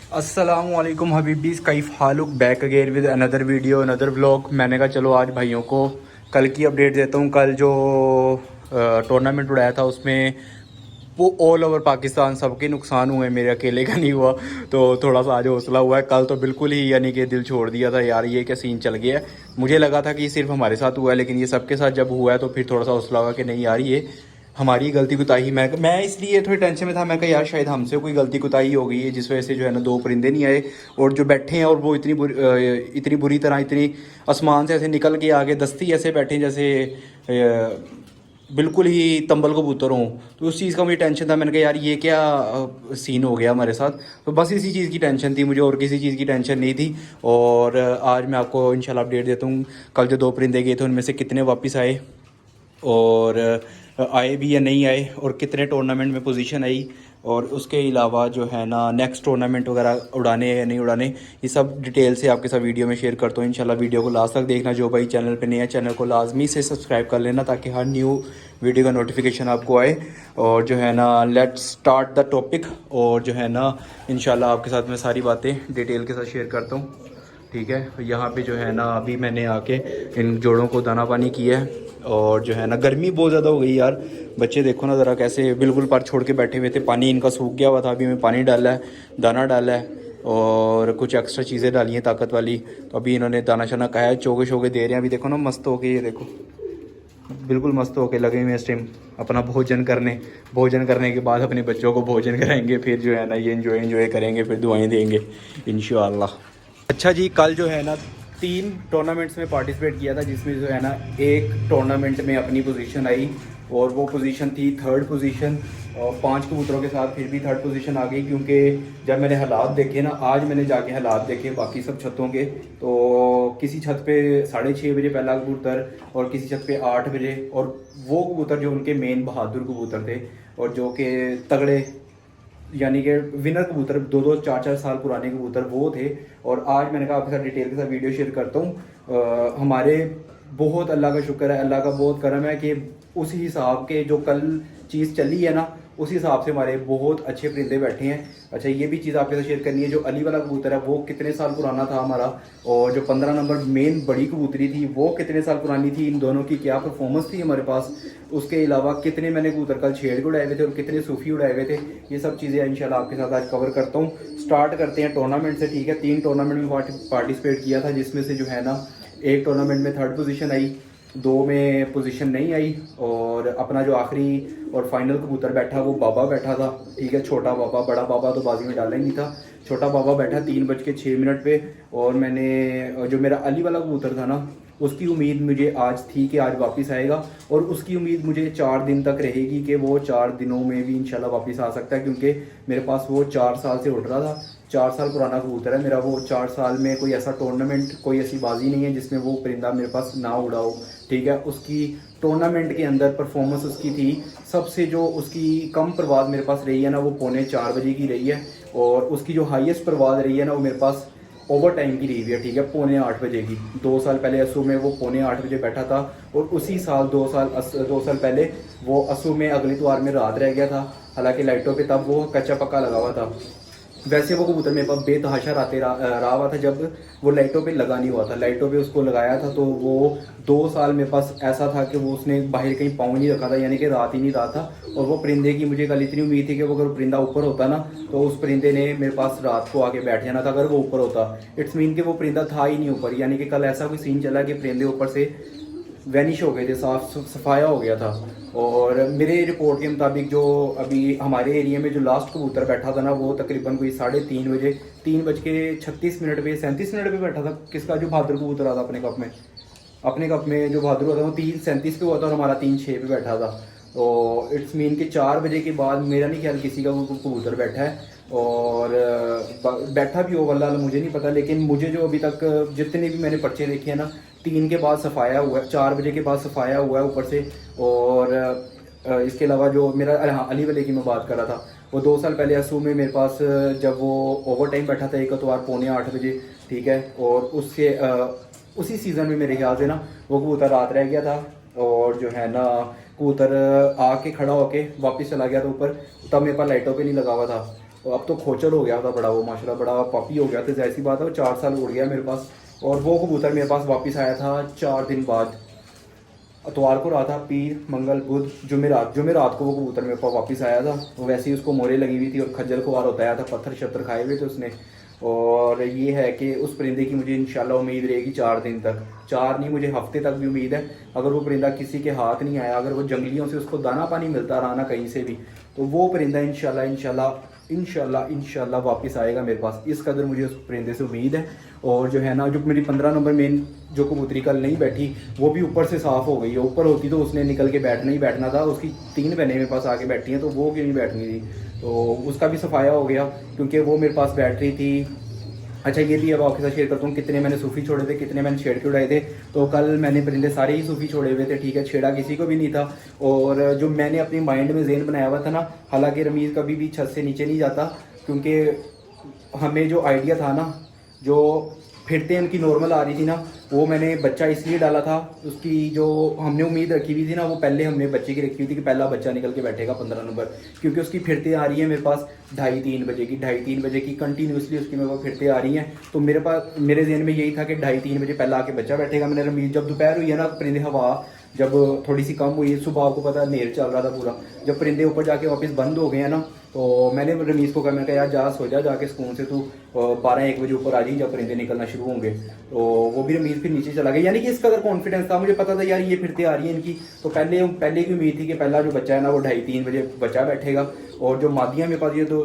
अस्सलामुअलैकुम हबीबीज़, कैफ हालुक back again with another video another vlog. मैंने कहा चलो आज भाइयों को कल की अपडेट देता हूँ। कल जो टूर्नामेंट उड़ाया था उसमें वो ऑल ओवर पाकिस्तान सबके नुकसान हुए, मेरे अकेले का नहीं हुआ। तो थोड़ा सा आज हौसला हुआ है। कल तो बिल्कुल ही यानी कि दिल छोड़ दिया था यार, ये क्या सीन चल गया है। मुझे लगा था कि ये सिर्फ हमारे साथ हुआ है, लेकिन ये सबके साथ जब हुआ है तो फिर थोड़ा सा हौसला हुआ कि नहीं यार, ये हमारी गलती कोताही। मैं इसलिए थोड़ी टेंशन में था। मैं कहा यार शायद हमसे कोई गलती कोताही हो गई है जिस वजह से जो है ना 2 परिंदे नहीं आए, और जो बैठे हैं और वो इतनी बुरी तरह इतनी आसमान से ऐसे निकल के आगे दस्ती ऐसे बैठे हैं जैसे बिल्कुल ही तंबल कबूतर हों। तो उस चीज़ का मुझे टेंशन था। मैंने कहा यार ये क्या सीन हो गया हमारे साथ। तो बस इसी चीज़ की टेंशन थी मुझे, और किसी चीज़ की टेंशन नहीं थी। और आज मैं आपको इंशाल्लाह अपडेट देता हूँ कल जो 2 परिंदे गए थे उनमें से कितने वापस आए, और आए भी या नहीं आए, और कितने टूर्नामेंट में पोजीशन आई, और उसके अलावा जो है ना नेक्स्ट टूर्नामेंट वगैरह उड़ाने या नहीं उड़ाने, ये सब डिटेल से आपके साथ वीडियो में शेयर करता हूँ। इंशाल्लाह वीडियो को लास्ट तक देखना। जो भाई चैनल पे नया, चैनल को लाजमी से सब्सक्राइब कर लेना ताकि हर न्यू वीडियो का नोटिफिकेशन आपको आए। और जो है ना लेट्स स्टार्ट द टॉपिक। और जो है ना इंशाल्लाह आपके साथ मैं सारी बातें डिटेल के साथ शेयर करता हूँ, ठीक है। यहाँ पे जो है ना अभी मैंने आके इन जोड़ों को दाना पानी किया है। और जो है ना गर्मी बहुत ज़्यादा हो गई यार। बच्चे देखो ना ज़रा कैसे बिल्कुल पर छोड़ के बैठे हुए थे। पानी इनका सूख गया हुआ था, अभी मैं पानी डाला है, दाना डाला है, और कुछ एक्स्ट्रा चीज़ें डाली हैं ताकत वाली। तो अभी इन्होंने दाना शाना खाया है, चोगे शोगे दे रहे हैं। अभी देखो ना मस्त हो के, ये देखो बिल्कुल मस्त हो के लगे हुए इस टाइम अपना भोजन करने के बाद अपने बच्चों को भोजन कराएंगे। फिर जो है ना ये एंजॉय करेंगे, फिर दुआएं देंगे इंशाअल्लाह। अच्छा जी, कल जो है ना 3 टूर्नामेंट्स में पार्टिसिपेट किया था, जिसमें जो है ना एक टूर्नामेंट में अपनी पोजीशन आई, और वो पोजीशन थी 3rd पोजीशन। और 5 कबूतरों के साथ फिर भी 3rd पोजीशन आ गई, क्योंकि जब मैंने हालात देखे ना, आज मैंने जाके हालात देखे बाकी सब छतों के, तो किसी छत पे 6:30 बजे पहला कबूतर, और किसी छत पे 8 बजे, और वो कबूतर जो उनके मेन बहादुर कबूतर थे और जो कि तगड़े यानी कि विनर कबूतर 2-4 साल पुराने कबूतर वो थे। और आज मैंने कहा आपके साथ डिटेल के साथ वीडियो शेयर करता हूँ। हमारे बहुत अल्लाह का शुक्र है, अल्लाह का बहुत करम है कि उस हिसाब के जो कल चीज़ चली है ना, उस हिसाब से हमारे बहुत अच्छे परिंदे बैठे हैं। अच्छा, ये भी चीज़ आपके साथ शेयर करनी है। जो अली वाला कबूतर है वो कितने साल पुराना था हमारा, और जो 15 नंबर मेन बड़ी कबूतरी थी वो कितने साल पुरानी थी, इन दोनों की क्या परफॉर्मेंस थी हमारे पास। उसके अलावा कितने मैंने कबूतर कल छेड़ के उड़ाए हुए थे और कितने सूफी उड़ाए हुए थे, ये सब चीज़ें इंशाल्लाह आपके साथ आज कवर करता हूँ। स्टार्ट करते हैं टूर्नामेंट से, ठीक है। 3 टूर्नामेंट में पार्टिसिपेट किया था, जिसमें से जो है ना एक टूर्नामेंट में 3rd पोजीशन आई, 2 में पोजीशन नहीं आई, और अपना जो आखिरी और फाइनल कबूतर बैठा वो बाबा बैठा था, ठीक है। छोटा बाबा, बड़ा बाबा तो बाजी में डाला ही नहीं था। छोटा बाबा बैठा 3:06 पे। और मैंने जो मेरा अली वाला कबूतर था ना, उसकी उम्मीद मुझे आज थी कि आज वापस आएगा, और उसकी उम्मीद मुझे 4 दिन तक रहेगी कि वो 4 दिनों में भी इंशाल्लाह वापस आ सकता है, क्योंकि मेरे पास वो 4 साल से उड़ रहा था। 4 साल पुराना कबूतर है मेरा वो। 4 साल में कोई ऐसा टूर्नामेंट, कोई ऐसी बाजी नहीं है जिसमें वो परिंदा मेरे पास ना उड़ा हो, ठीक है। उसकी टूर्नामेंट के अंदर परफॉर्मेंस उसकी थी सबसे, जो उसकी कम परवाज़ मेरे पास रही है ना वो 3:45 बजे की रही है, और उसकी जो हाईएस्ट परवाज़ रही है ना वो मेरे पास ओवर टाइम की रही है, ठीक है, 7:45 बजे की। 2 साल पहले असू में वो 7:45 बजे बैठा था, और उसी साल 2 साल पहले वो असू में अगले इतवार में रात रह गया था। हालांकि लाइटों पे तब वो कच्चा पक्का लगा हुआ था। वैसे वो कबूतर मेरे पास बेतहाशा रहा हुआ था जब वो लाइटों पे लगा नहीं हुआ था। लाइटों पे उसको लगाया था तो वो 2 साल मेरे पास ऐसा था कि वो उसने बाहर कहीं पाँव नहीं रखा था, यानी कि रात ही नहीं रहा था। और वो परिंदे की मुझे कल इतनी उम्मीद थी कि वो अगर परिंदा ऊपर होता ना, तो उस परिंदे ने मेरे पास रात को आके बैठ जाना था अगर वो ऊपर होता। इट्स मीन कि वो परिंदा था ही नहीं ऊपर, यानी कि कल ऐसा कोई सीन चला कि परिंदे ऊपर से वैनिश हो गए थे, सफाया हो गया था। और मेरे रिपोर्ट के मुताबिक जो अभी हमारे एरिया में जो लास्ट कबूतर बैठा था ना, वो तकरीबन कोई 3:30 बजे, 3:36 पे 37 पे बैठा था। किसका? जो बहादुर कबूतर आता अपने कप में जो बहादुर होता है वो 3:37 पे हुआ था, और हमारा 3:06 पे बैठा था। तो इट्स मीन कि 4 बजे के बाद मेरा नहीं ख्याल किसी का वो कबूतर बैठा है। और बैठा भी हो वल्लाह मुझे नहीं पता, लेकिन मुझे जो अभी तक जितने भी मैंने पर्चे देखे हैं ना, 3 के बाद सफाया हुआ है, 4 बजे के बाद सफाया हुआ है ऊपर से। और इसके अलावा जो मेरा, हाँ, अली वाले की मैं बात कर रहा था, वो 2 साल पहले असू में मेरे पास जब वो ओवर टाइम बैठा था एक इतवार 7:45 बजे, ठीक है। और उसके उसी सीज़न में मेरे ख्याल से ना वो कबूतर रात रह गया था, और जो है ना कबूतर आके खड़ा होके वापस चला गया था ऊपर। तब मेरे पास लाइटों पे नहीं लगा हुआ था, और अब तो खोचर हो गया था बड़ा, वो माशाल्लाह बड़ा पपी हो गया था, जैसी बात है वो 4 साल उड़ गया मेरे पास। और वो कबूतर मेरे पास वापस आया था 4 दिन बाद, इतवार को रहा था, पीर मंगल बुध जुमेरात को वो कबूतर मेरे पास वापस आया था। तो वैसे ही उसको मोरे लगी हुई थी और खज्जल खुआर होता आया था, पत्थर शत्थर खाए हुए थे उसने। और ये है कि उस परिंदे की मुझे इंशाल्लाह उम्मीद रहेगी 4 दिन तक, 4 नहीं मुझे हफ्ते तक भी उम्मीद है। अगर वो परिंदा किसी के हाथ नहीं आया, अगर वो जंगलियों से उसको दाना पानी मिलता रहा ना कहीं से भी, तो वो परिंदा इंशाल्लाह वापस आएगा मेरे पास। इस कदर मुझे उस परिंदे से उम्मीद है। और जो है ना, जो मेरी 15 नंबर मेन जो कबूतरी कल नहीं बैठी, वो भी ऊपर से साफ़ हो गई है। ऊपर होती तो उसने निकल के बैठना ही बैठना था, उसकी 3 बहनें मेरे पास आके बैठी हैं, तो वो क्यों नहीं बैठनी थी, तो उसका भी सफाया हो गया क्योंकि वो मेरे पास बैठ रही थी। अच्छा ये भी अब आपके साथ शेयर करता हूँ कितने मैंने सूफ़ी छोड़े थे, कितने मैंने छेड़ के उड़ाए थे। तो कल मैंने परिंदे सारे ही सूफ़ी छोड़े हुए थे, ठीक है, छेड़ा किसी को भी नहीं था। और जो मैंने अपनी माइंड में ज़हन बनाया हुआ था ना, हालांकि रमीज़ कभी भी छत से नीचे नहीं जाता, क्योंकि हमें जो आइडिया था ना, जो फिरते उनकी नॉर्मल आ रही थी ना, वो मैंने बच्चा इसलिए डाला था, उसकी जो हमने उम्मीद रखी हुई थी ना, वो पहले हमने बच्चे की रखी हुई थी कि पहला बच्चा निकल के बैठेगा 15 नंबर, क्योंकि उसकी फिरते आ रही है मेरे पास 2:30-3 बजे की, 2:30-3 बजे की कंटिन्यूसली उसकी मेरे पास फिरते आ रही हैं। तो मेरे ज़हन में यही था कि 2:30-3 बजे पहला आके बच्चा बैठेगा। मैंने रमीज जब दोपहर हुई है ना, परिंदे हवा जब थोड़ी सी कम हुई, सुबह आपको पता है नेर चल रहा था पूरा, जब परिंदे ऊपर जाके वापस बंद हो गए हैं ना, तो मैंने रमीज़ को कहा, मैंने कहा यार जा सो जा जाके सुकून से, तू 12-1 बजे ऊपर आ जाइए जब परिंदे निकलना शुरू होंगे। तो वो भी रमीज़ फिर नीचे चला गया, यानी कि इस कदर कॉन्फिडेंस था, मुझे पता था यार ये फिरते आ रही है इनकी। तो पहले की उम्मीद थी कि पहला जो बच्चा है ना वो 2:30-3 बजे बच्चा बैठेगा। और जो मादियाँ मेरे पास ये तो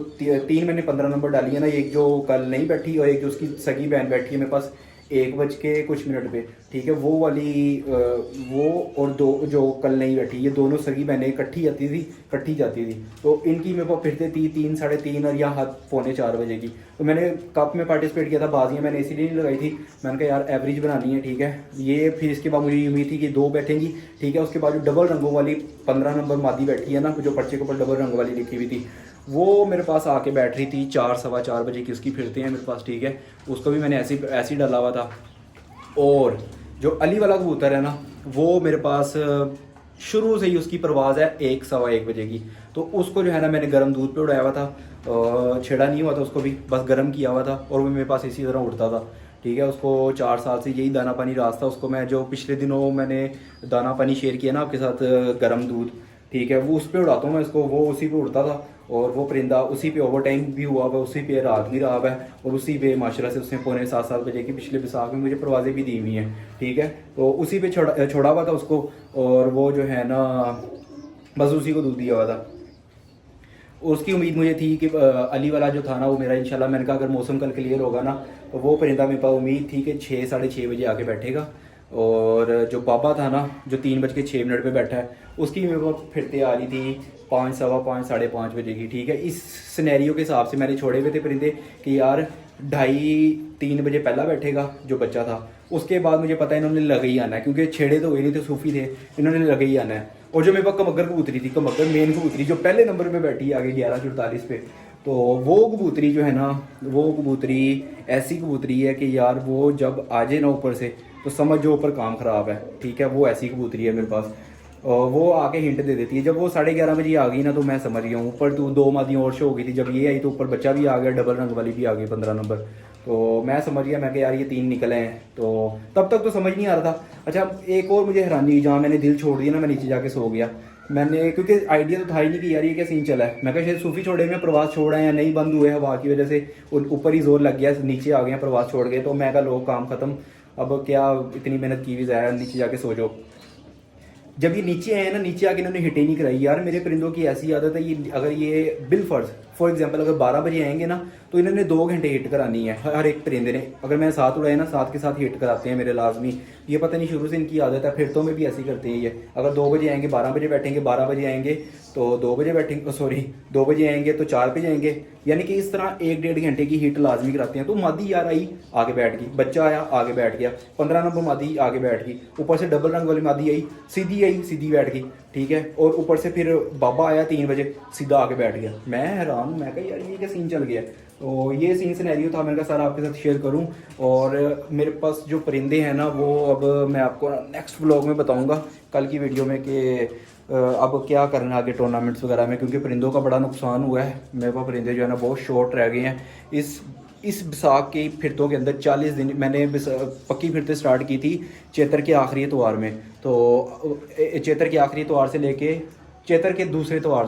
3 मैंने 15 नंबर डाली है ना, एक जो कल नहीं बैठी और एक जो उसकी सगी बहन बैठी है मेरे पास 1:00 पे, ठीक है, वो वाली वो और 2 जो कल नहीं बैठी, ये दोनों सगी बहनें इकट्ठी आती थी, इकट्ठी जाती थी। तो इनकी मेरे पास फिरते थी 3, 3:30 और या हद 3:45 बजे की। तो मैंने कप में पार्टिसिपेट किया था, बाजियाँ मैंने इसीलिए नहीं लगाई थी, मैंने कहा यार एवरेज बनानी है, ठीक है। ये फिर इसके बाद मुझे उम्मीद थी कि 2 बैठेंगी, ठीक है। उसके बाद जो डबल रंगों वाली 15 नंबर मादी बैठी है ना, जो पर्चे के ऊपर डबल रंग वाली लिखी हुई थी, वो मेरे पास आके बैठ रही थी 4-4:15 बजे की, उसकी फिरते हैं मेरे पास, ठीक है। उसको भी मैंने ऐसे ही डाला हुआ था। और जो अली वाला कबूतर है ना, वो मेरे पास शुरू से ही उसकी परवाज़ है 1-1:15 बजे की। तो उसको जो है ना मैंने गर्म दूध पे उड़ाया हुआ था, छेड़ा नहीं हुआ था उसको भी, बस गर्म किया हुआ था, और वो मेरे पास इसी तरह उड़ता था, ठीक है। उसको 4 साल से यही दाना पानी रास्ता, उसको मैं जो पिछले दिनों मैंने दाना पानी शेयर किया ना आपके साथ, गर्म दूध, ठीक है, वो उस पर उड़ाता हूँ मैं इसको, वो उसी पे उड़ता था। और वो परिंदा उसी पे ओवर टाइम भी हुआ हुआ, उसी पे रात भी रहा हुआ है, और उसी पे माशाल्लाह से उसने 6:45-7 बजे की पिछले बैसाख में मुझे परवाज़ें भी दी हुई हैं, ठीक है। तो उसी पे छोड़ा हुआ था उसको, और वो जो है ना बस उसी को दूध दिया हुआ था। उसकी उम्मीद मुझे थी कि अली वाला जो था ना वो मेरा इंशाल्लाह, मैंने कहा अगर मौसम कल क्लियर होगा ना, तो वो परिंदा मेरे पास उम्मीद थी कि 6-6:30 बजे आके बैठेगा। और जो बाबा था ना, जो 3:06 पे बैठा है, उसकी मेरे को फिरते आ रही थी 5, 5:15, 5:30 बजे की, ठीक है। इस सिनेरियो के हिसाब से मैंने छोड़े हुए थे परिंदे कि यार 2:30-3 बजे पहला बैठेगा जो बच्चा था, उसके बाद मुझे पता है इन्होंने लगे ही आना है, क्योंकि छेड़े तो हुए नहीं थे, सूफी थे, इन्होंने लगे ही आना है। और जो मेरे पास कमगर कबूतरी थी, कमगर मेन कबूतरी जो पहले नंबर पे बैठी आगे 11:48 पे, तो वो कबूतरी जो है ना, वो कबूतरी ऐसी कबूतरी है कि यार वो जब आ जाए ना ऊपर से, तो समझ जो ऊपर काम ख़राब है, ठीक है। वो ऐसी कबूतरी है मेरे पास, और वो आके हिंट दे देती है। जब वो 11:30 बजे आ गई ना, तो मैं समझ गया हूँ ऊपर तो 2 मादियाँ और शो हो गई थी। जब ये आई तो ऊपर बच्चा भी आ गया, डबल रंग वाली भी आ गई 15 नंबर। तो मैं समझ गया, मैं कि यार ये 3 निकले हैं, तो तब तक तो समझ नहीं आ रहा था। अच्छा एक और मुझे हैरानी हुई, जहाँ मैंने दिल छोड़ दिया ना, मैं नीचे जाके सो गया। मैंने, क्योंकि आइडिया तो था ही नहीं कि यार ये क्या सीन चला है, मैं कहा शायद सूफी छोड़े में प्रवास छोड़ आए या नहीं, बंद हुए हवा की वजह से ऊपर ही जोर लग गया, नीचे आ गए प्रवास छोड़ गए। तो मैं कहा लोग काम खत्म, अब क्या इतनी मेहनत की भी ज़ाया, नीचे जाके सो जाओ। जब ये नीचे आए ना, नीचे आके इन्होंने हिट ही नहीं कराई। यार मेरे परिंदों की ऐसी आदत है, ये अगर ये बिलफर्ज फॉर एग्जांपल अगर 12 बजे आएंगे ना, तो इन्होंने 2 घंटे हिट करानी है हर एक परिंदे ने। अगर मैंने 7 उड़ाए ना, 7 के साथ हिट कराते हैं मेरे लाजमी, ये पता नहीं शुरू से इनकी आदत है। फिरतों में भी ऐसी करते हैं ये, अगर 2 बजे आएंगे 12 बजे बैठेंगे, 12 बजे आएंगे तो 2 बजे बैठेंगे, सॉरी 2 बजे आएंगे तो 4 पे जाएंगे, यानी कि इस तरह 1-1.5 घंटे की हिट लाजमी कराते हैं। तो मादी यार आई आगे बैठ गई, बच्चा आया आगे बैठ गया, 15 नंबर मादी आगे बैठ गई, ऊपर से डबल रंग वाली मादी आई सीधी बैठ गई, ठीक है। और ऊपर से फिर बाबा आया 3 बजे सीधा आके बैठ गया। मैं हैरान हूँ, मैं कहा यार ये क्या सीन चल गया। तो ये सीन सिनेरियो था, मैंने कहा सर आपके साथ शेयर करूं। और मेरे पास जो परिंदे हैं ना, वो अब मैं आपको नेक्स्ट व्लॉग में बताऊंगा, कल की वीडियो में, कि अब क्या करना आगे टूर्नामेंट्स वगैरह में, क्योंकि परिंदों का बड़ा नुकसान हुआ है। मेरे पास परिंदे जो है ना बहुत शॉर्ट रह गए हैं। इस बैसाख की फिरतों के अंदर 40 दिन मैंने पक्की फिरतें स्टार्ट की थी चैत्र के आखिरी इतवार में। तो चैत्र के आखिरी इतवार से लेके चैत्र के दूसरे इतवार,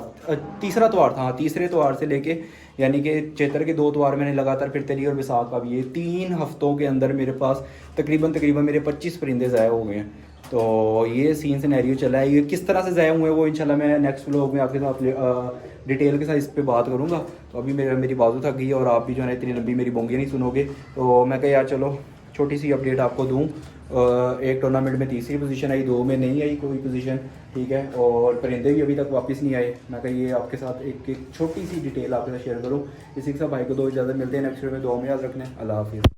तीसरा इतवार था, हाँ तीसरे इतवार से लेके यानी कि चैत्र के 2 इतवार मैंने लगातार फिरते ली, और बैसाख का भी ये 3 हफ्तों के अंदर मेरे पास तकरीबन मेरे 25 परिंदे ज़ाया हो गए हैं। तो ये सीन सिनेरियो चला है। ये किस तरह से ज़ाया हुए हैं वो इंशाल्लाह मैं नेक्स्ट व्लॉग में आपके साथ डिटेल के साथ इस पे बात करूँगा। तो अभी मेरी बाजू थक गई है और आप भी जो है इतनी लंबी मेरी बोंगे नहीं सुनोगे, तो मैं कहा यार चलो छोटी सी अपडेट आपको दूँ। एक टूर्नामेंट में तीसरी पोजीशन आई, 2 में नहीं आई कोई पोजीशन, ठीक है, और परिंदे भी अभी तक वापस नहीं आए। मैं कहा ये आपके साथ एक छोटी सी डिटेल आपके साथ शेयर करूँ। इसी के साथ भाई को दो इजाज़त, मिलते हैं नेक्स्ट वीडियो में। दुआ में याद रखना। अल्लाह हाफिज़।